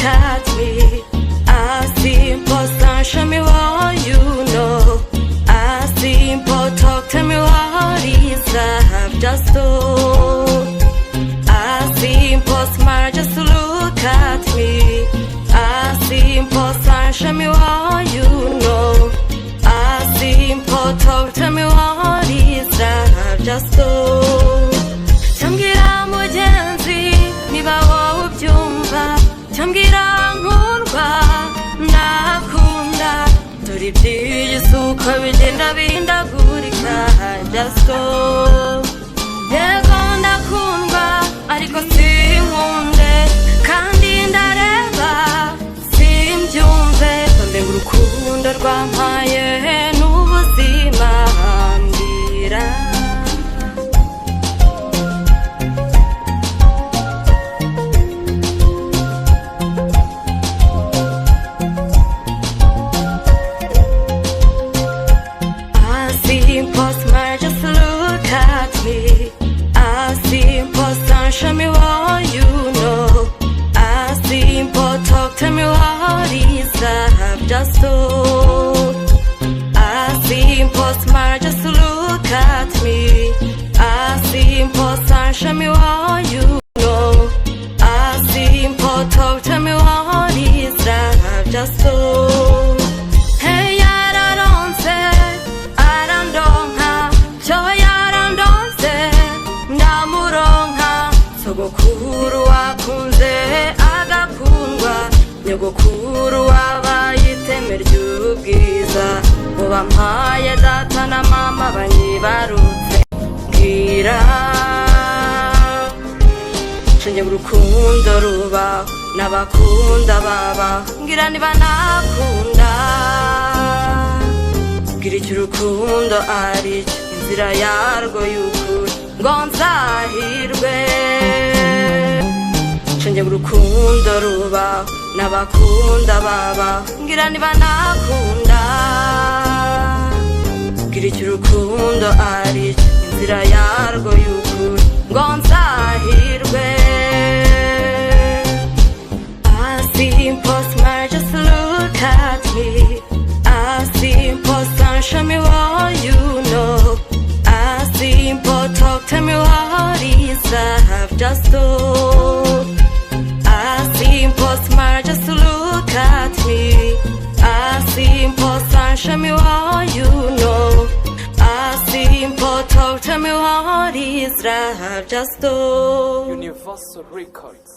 at me. I simple son, show me what you know. I simple talk, tell me what is I've just told. I simple smile, just look at me. I simple son, show me what you know. I simple talk, tell me what is I've just told. Chambwira mugenzi niba wowe ubyumva, chambwira nkundwa nakunda, dore iby'isi uko bigenda bihindagurika. Just so yego ndakundwa ariko sinkunde, kandi ndareba simbyumve, mbe urukundo rwampaye n'ubuzima mbwira. Simple smile, just look at me. I simple son, show me what you know. I simple talk, tell me what is I've just told. I simple smile, just look at me. I simple son, show me what you know. I simple talk, tell me what is I've just told. Hey, sogokuru wakunze agakundwa, nyogokuru wabaye iteme ry'ubwiza, ubampaye data na mama banyibarutse. Mbwira nshinge urukundo rubaho n'abakunda babaho, mbwira niba nakunda, mbwira icyo urukundo ari cyo, inzira yarwo y'ukuri ngo nzahirwe. Nshinge urukundo rubaho n'abakunda babaho, mbwira niba nakunda, mbwira icyo urukundo ari cyo, inzira yarwo y'ukuri ngo nzahirwe. I simple smile, just look at me. I simple son, show me what you know. I simple talk, tell me what is I've just told. I simple smile, just look at me. I simple son, show me what you know. I simple talk, tell me what is I've just told. Universal Records.